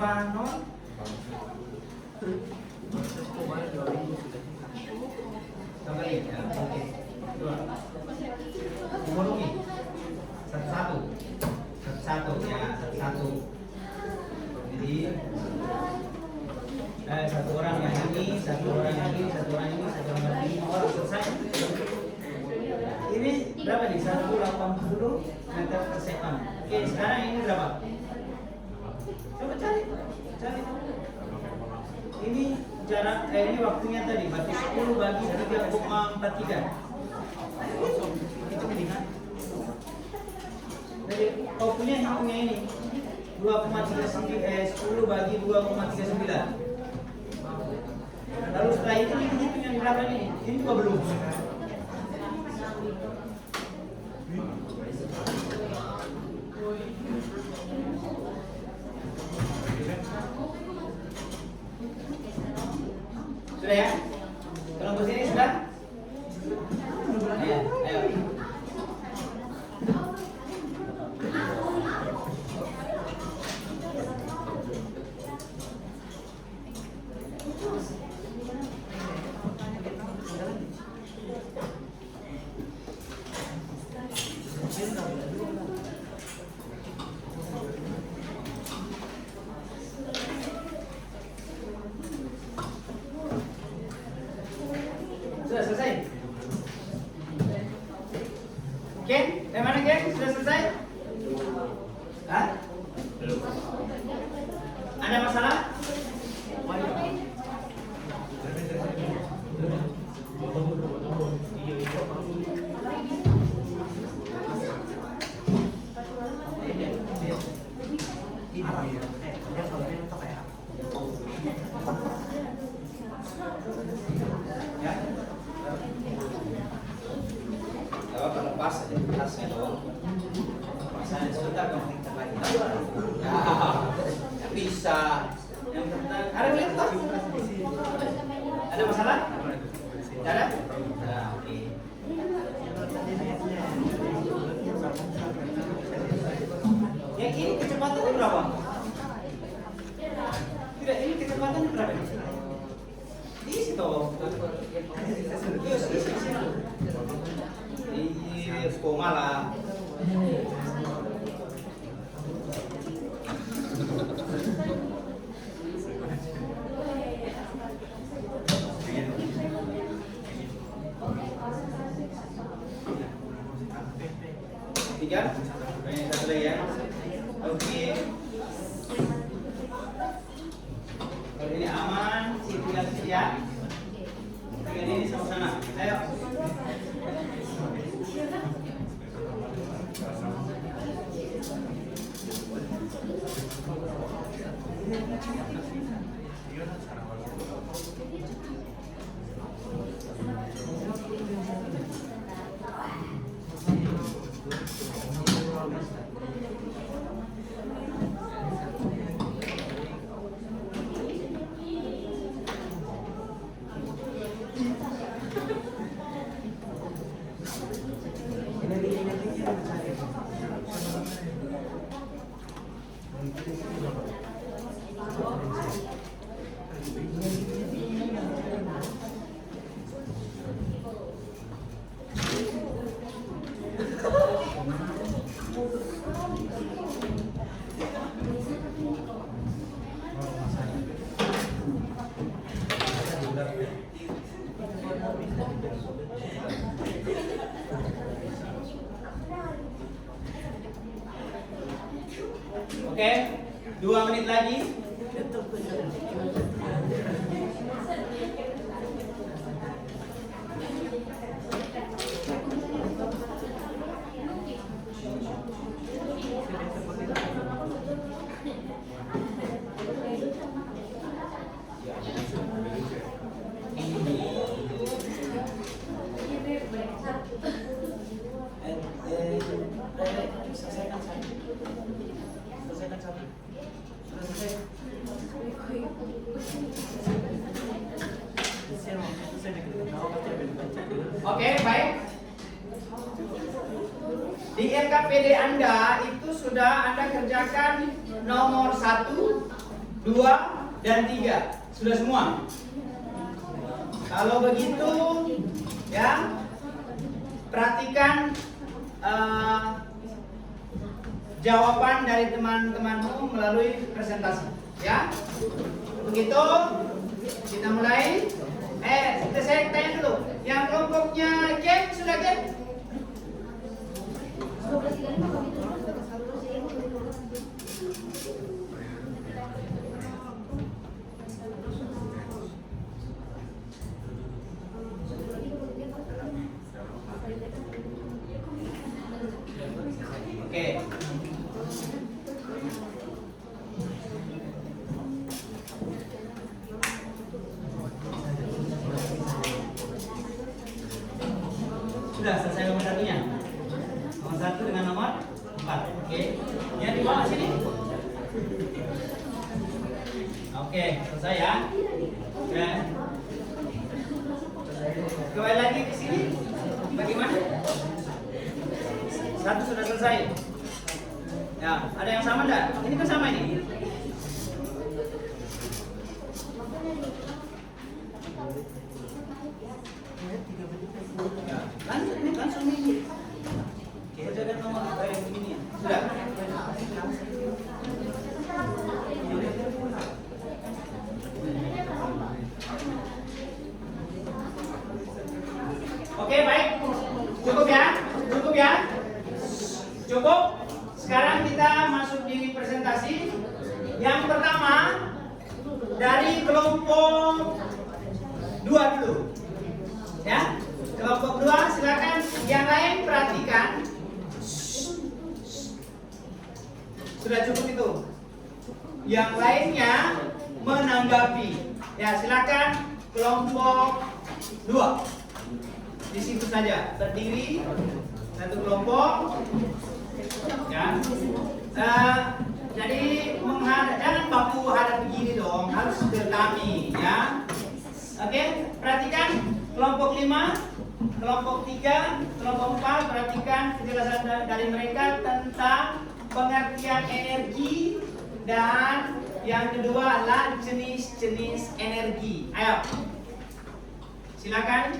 berapa non? Kembali ya, oke. Dua. Mengurangi. Satu-satu ya, satu-satu. Jadi satu orang yang ini, satu orang yang ini, satu orang ini, satu orang lagi, 5 orang selesai. Ini berapa nih? 180 meter per second. Oke, sekarang ini berapa? Coba cari. Ini jarak, ini waktunya tadi, berarti 10 bagi 3,43. Itu mendingan. Jadi kau punya ini 2,39, 10 bagi 2,39. Lalu setelah itu hitung yang berapa ini? Ini juga belum. Sudah ya? Tolong ke sini sudah? Ayo. Sudah selesai? Oke, bagaimana geng? Sudah selesai? Hah? Ada masalah? Ya. Kalau lepas aja tasnya dong. Pasangan sebentar kamu tingkat lagi. Ya, bisa. Yang penting ada boleh tak? Ada masalah? Tidak ada? Nah, oke. Yang ini kecepatannya berapa? Tidak, ini kecepatannya berapa? Di situ. Iya, koma lah. Tiga, ini satu lagi ya. Oke. Kalau ini aman, situ yang siap. Ini sama sana. Ayo. Oke, 2 menit lagi. Oke, baik. Di RKPD Anda itu sudah Anda kerjakan nomor 1, 2, dan 3. Sudah semua? Kalau begitu, ya, perhatikan jawaban dari teman-temanmu melalui presentasi, ya. Begitu, kita mulai. Saya tanya dulu, yang kelompoknya Jen sudah Jen? Oke. Sudah selesai nomor satunya. Nomor 1 dengan nomor 4. Oke. Yang di bawah sini. Oke, selesai ya. Oke. Kembali lagi ke sini. Bagaimana? 1 sudah selesai. Ya, ada yang sama enggak? Ini kan sama ini. Ya, lanjut nih, langsung nih. Kerjakan nomor yang begini ya. Sudah. Oke, baik. Cukup ya? Cukup ya? Cukup. Sekarang kita masuk di presentasi. Yang pertama dari kelompok 2 dulu. Ya. Kelompok 2 silakan, yang lain perhatikan. Sudah cukup itu. Yang lainnya menanggapi. Ya, silakan kelompok 2. Di situ saja berdiri satu kelompok. Ya. Jadi jangan baku hadap begini dong, harus bertami ya. Oke, perhatikan kelompok 5, kelompok 3, kelompok 4, perhatikan penjelasan dari mereka tentang pengertian energi dan yang kedua adalah jenis-jenis energi. Ayo, silakan.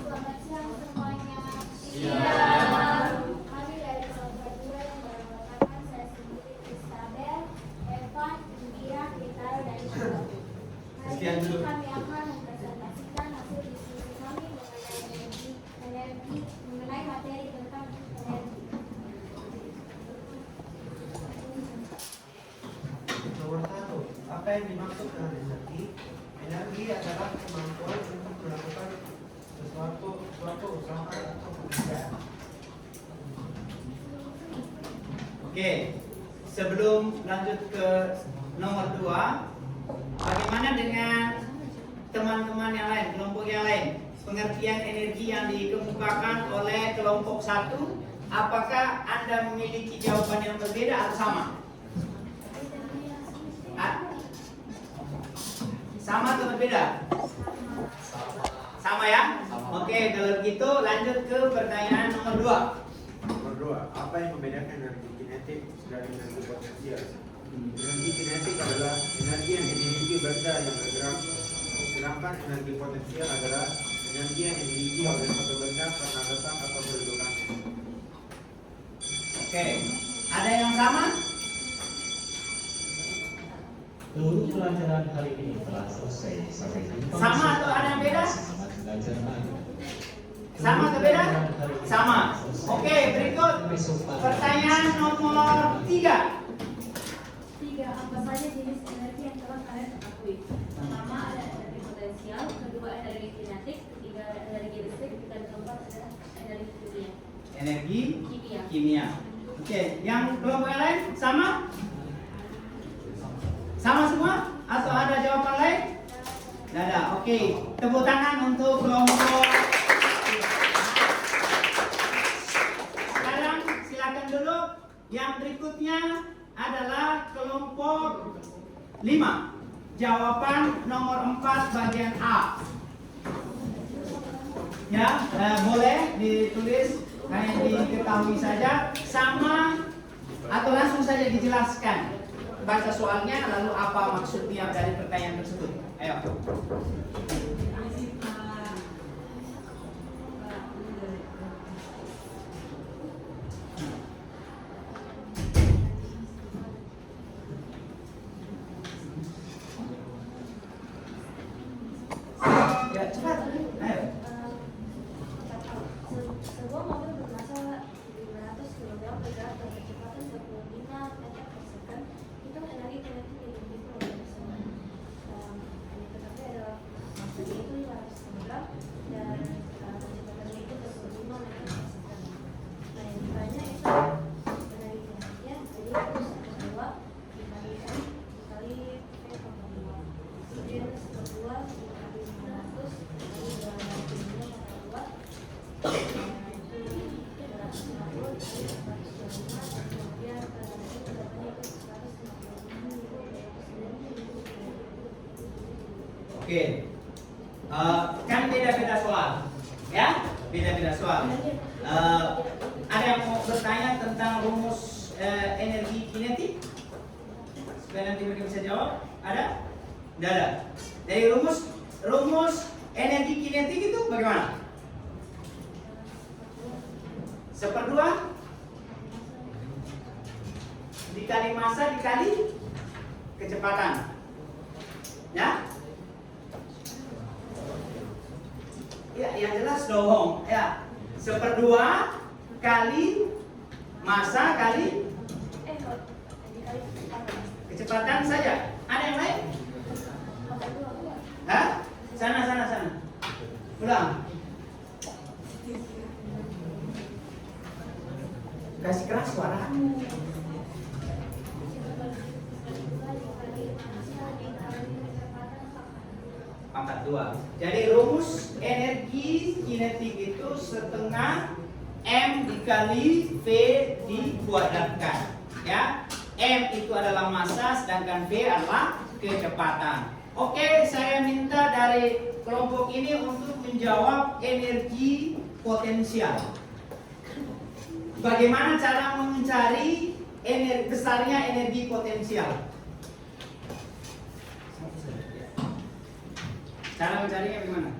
Selamat siang semuanya. Siang. Kami dari kelompok 2 yang beranggotakan saya sendiri, Isabel, Evan, Indira, Kitaro, dan Syukur. Hari ini kami akan mempresentasikan hasil diskusi kami mengenai materi tentang energi. Nomor 1, apa yang dimaksud dengan energi? Energi adalah kemampuan untuk melakukan suatu usaha atau pekerjaan. Oke, sebelum lanjut ke nomor 2, bagaimana dengan teman-teman yang lain, kelompok yang lain? Pengertian energi yang dikemukakan oleh kelompok 1, apakah Anda memiliki jawaban yang berbeda atau sama? Sama atau berbeda? Sama ya? Oke, kalau gitu lanjut ke pertanyaan nomor 2. Nomor 2, apa yang membedakan energi kinetik dari energi potensial? Energi kinetik adalah energi yang dimiliki benda yang bergerak, sedangkan energi potensial adalah energi yang dimiliki oleh suatu benda karena letak atau kedudukannya. Oke, ada yang sama? Seluruh pelajaran hari ini telah selesai. Sampai jumpa. Sama atau ada yang beda? Selamat belajar lagi. Sama atau beda? Sama. Oke, berikut pertanyaan nomor 3. 3. Apa saja jenis energi yang telah kalian ketahui? Pertama ada energi potensial, kedua energi kinetik, ketiga energi listrik, dan keempat adalah energi kimia. Energi Kimia. kimia. Oke, yang kelompok yang lain sama? Sama semua? Atau ada jawaban lain? Tidak ada. Oke, tepuk tangan untuk kelompok. Sekarang silakan dulu. Yang berikutnya adalah kelompok 5. Jawaban nomor 4 bagian A. Ya, boleh ditulis, hanya diketahui saja. Sama Atau langsung saja dijelaskan baca soalnya lalu apa maksudnya dari pertanyaan tersebut? Ayo. Ya cepat. Ayo. Sebuah mobil bermassa 500 kg bergerak dengan kecepatan 25 meter per second. Hitung energi kinetik yang dimiliki mobil tersebut. Yang tetapi adalah massanya itu 500 kg dan kecepatannya itu 25 meter per second. Nah yang ditanya itu energi kinetiknya, jadi itu 1/2 dikali M dikali V pangkat 2. Kemudian 1/2 dikali 500 dikali 2 Oke, kan beda-beda soal, ya, beda-beda soal. Ada yang mau bertanya tentang rumus energi kinetik? Supaya nanti mereka bisa jawab. Ada? Tidak ada. Dari rumus energi kinetik itu bagaimana? 1/2 dikali massa dikali kecepatan, ya? Ya, yang jelas dong. Ya, 1/2 kali massa kali kecepatan saja. Ada yang lain? Hah? Sana. Ulang. Kasih keras suaramu. Pangkat 2. Jadi rumus energi kinetik itu setengah M dikali V dikuadratkan. Ya, M itu adalah massa, sedangkan V adalah kecepatan. Oke, saya minta dari kelompok ini untuk menjawab energi potensial. Bagaimana cara mencari besarnya energi potensial? Cara mencarinya bagaimana?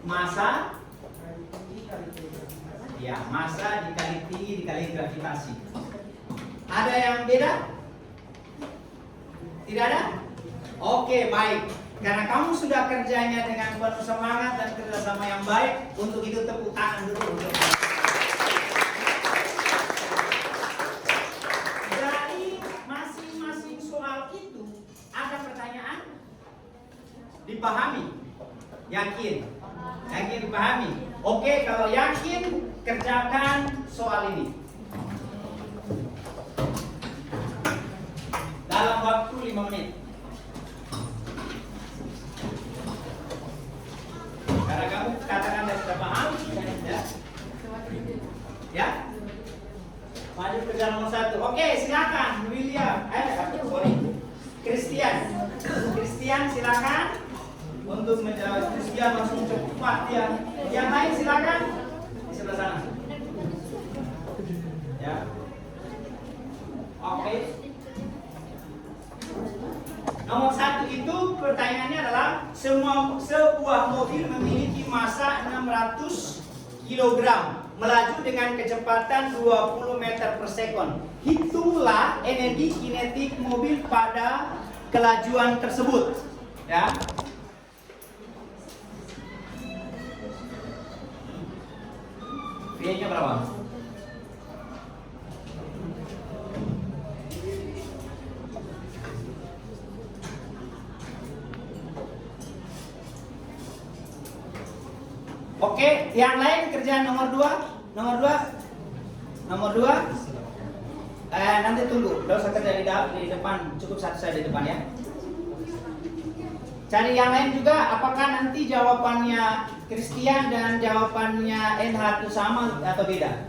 Massa? Ya, massa dikali tinggi dikali gravitasi. Ada yang beda? Tidak ada? Oke, baik. Karena kamu sudah kerjanya dengan penuh semangat dan kerjasama yang baik, untuk itu tepuk tangan dulu. Dari masing-masing soal itu ada pertanyaan? Dipahami? Yakin? Yakin dipahami? Oke, kalau yakin, kerjakan soal ini dalam waktu 5 menit. Karena kamu katakan sudah paham, ya? Maju kerja nomor 1. Oke, silakan William. Christian silakan untuk menjawab. Christian langsung cepat dia. Yang lain silakan di sebelah sana. Ya. Oke. Nomor 1 itu pertanyaannya adalah sebuah mobil memiliki massa 600 kg melaju dengan kecepatan 20 meter per sekon. Hitunglah energi kinetik mobil pada kelajuan tersebut. Ya. V-nya berapa? Oke, yang lain kerjaan nomor 2. Nanti tunggu, tidak usah kerja di depan, cukup satu saja di depan ya. Cari yang lain juga, apakah nanti jawabannya Christian dan jawabannya NH itu sama atau beda?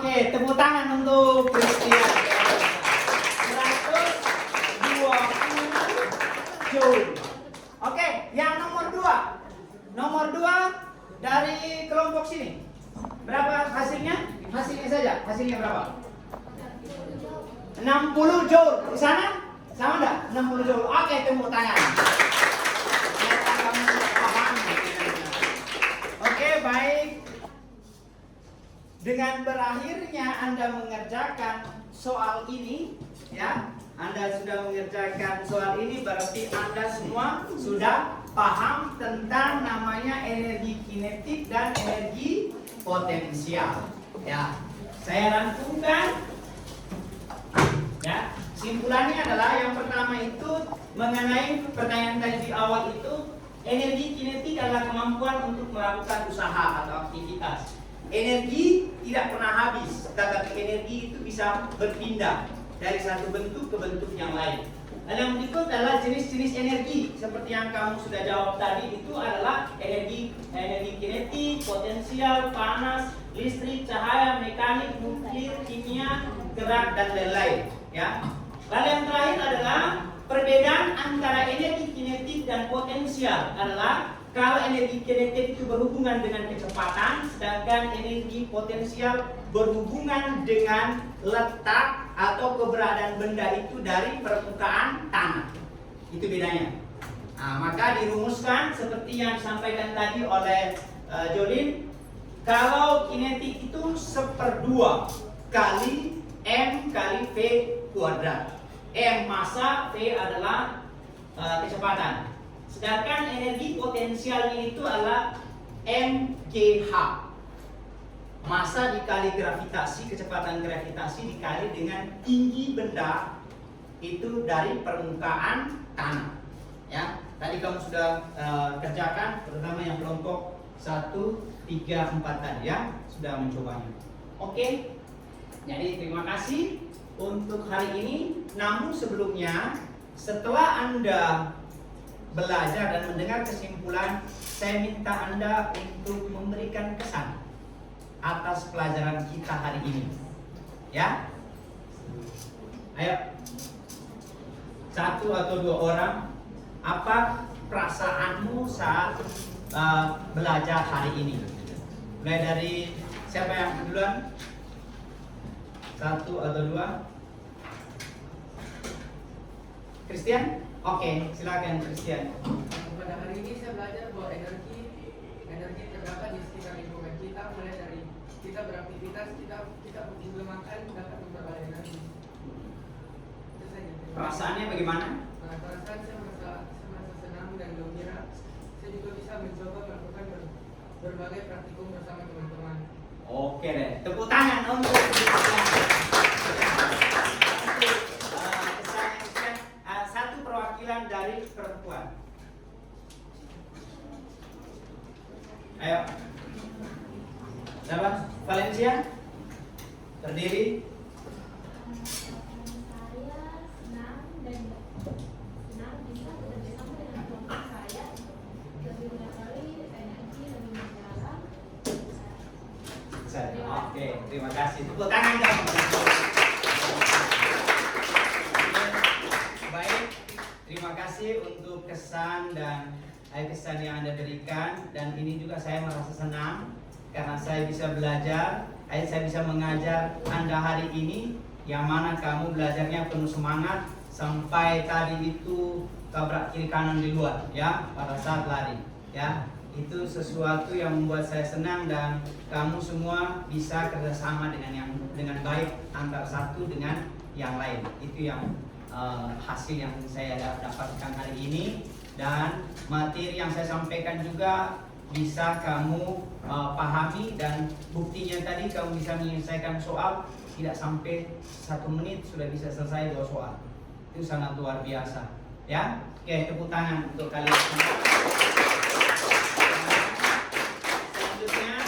Oke, tepuk tangan untuk Christian. 120 joule. Oke, yang nomor 2. Nomor 2 dari kelompok sini. Berapa hasilnya? Hasilnya saja. Hasilnya berapa? 60 joule. Di sana? Sama enggak? 60 joule. Oke, tepuk tangan. Kelihatan kamu paham. Oke, baik. Dengan berakhirnya Anda mengerjakan soal ini, ya, Anda sudah mengerjakan soal ini, berarti Anda semua sudah paham tentang namanya energi kinetik dan energi potensial. Ya, saya rangkumkan. Ya, kesimpulannya adalah yang pertama itu mengenai pertanyaan tadi di awal itu, energi kinetik adalah kemampuan untuk melakukan usaha atau aktivitas. Energi tidak pernah habis, tetapi energi itu bisa berpindah dari satu bentuk ke bentuk yang lain. Dan yang berikut adalah jenis-jenis energi seperti yang kamu sudah jawab tadi, itu adalah energi kinetik, potensial, panas, listrik, cahaya, mekanik, nuklir, kimia, gerak, dan lain-lain. Ya. Lalu yang terakhir adalah perbedaan antara energi kinetik dan potensial adalah kalau energi kinetik itu berhubungan dengan kecepatan, sedangkan energi potensial berhubungan dengan letak atau keberadaan benda itu dari permukaan tanah. Itu bedanya. Nah, maka dirumuskan seperti yang disampaikan tadi oleh Jolin, kalau kinetik itu 1/2 kali M kali V kuadrat. M massa, V adalah kecepatan. Sedangkan energi potensialnya itu adalah mgh. Massa dikali gravitasi, kecepatan gravitasi dikali dengan tinggi benda itu dari permukaan tanah. Ya, tadi kamu sudah kerjakan, terutama yang kelompok 1, 3, 4 tadi ya, sudah mencobanya. Oke. Jadi terima kasih untuk hari ini. Namun sebelumnya, setelah Anda belajar dan mendengar kesimpulan, saya minta Anda untuk memberikan kesan atas pelajaran kita hari ini. Ya? Ayo. 1 atau 2 orang, apa perasaanmu saat belajar hari ini? Mulai dari siapa yang duluan? 1 atau 2? Christian? Oke, silakan Christian. Pada hari ini saya belajar bahwa energi terdapat di sekitar lingkungan kita, mulai dari kita beraktivitas, kita juga makan dapat memperoleh energi. Itu saja. Perasaannya bagaimana? Perasaan saya merasa senang dan gembira. Saya juga bisa mencoba melakukan berbagai praktikum bersama teman-teman. Oke deh, tepuk tangan untuk Christian. Satu perwakilan dari perempuan. Ayo. Siapa? Valencia? Berdiri. Saya senang bisa bekerja sama dengan kelompok saya, lebih mengetahui energi, lebih mendalam. Oke, terima kasih. Tepuk tangan dong. Baik, terima kasih untuk kesan yang Anda berikan, dan ini juga saya merasa senang karena saya bisa belajar, saya bisa mengajar Anda hari ini, yang mana kamu belajarnya penuh semangat sampai tadi itu tabrak kiri kanan di luar, ya, pada saat lari, ya. Itu sesuatu yang membuat saya senang, dan kamu semua bisa kerjasama dengan baik antara satu dengan yang lain. Itu yang hasil yang saya dapatkan hari ini, dan materi yang saya sampaikan juga bisa kamu pahami, dan buktinya tadi kamu bisa menyelesaikan soal tidak sampai 1 menit sudah bisa selesai 2 soal. Itu sangat luar biasa, ya. Oke, tepuk tangan untuk kalian semua. Selanjutnya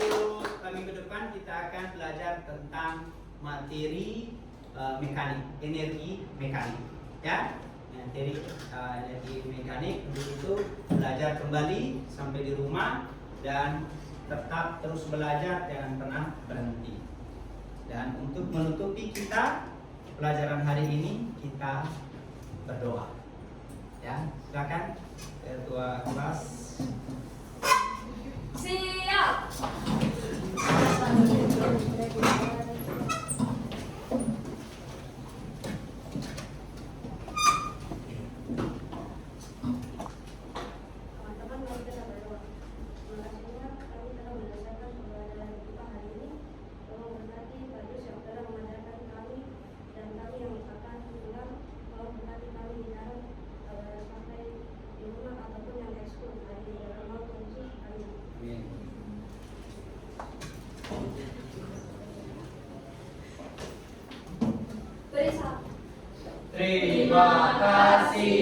untuk minggu depan kita akan belajar tentang materi mekanik, energi mekanik, ya, materi energi mekanik. Untuk itu belajar kembali sampai di rumah dan tetap terus belajar, jangan pernah berhenti. Dan untuk menutupi kita pelajaran hari ini, kita berdoa. Ya, silakan ketua kelas. Siap. Teman-teman, mari kita berdoa. Terima kasih Tuhan, kami telah menyelesaikan pembelajaran kita hari ini. Tolong berkati Pak Yus yang telah mengajarkan kami dan kami yang akan pulang. Tolong berkati kami di dalam sampai di rumah ataupun yang ekskul hari ini. Dalam nama Tuhan Yesus, amin. Amin. Beri salam. Terima kasih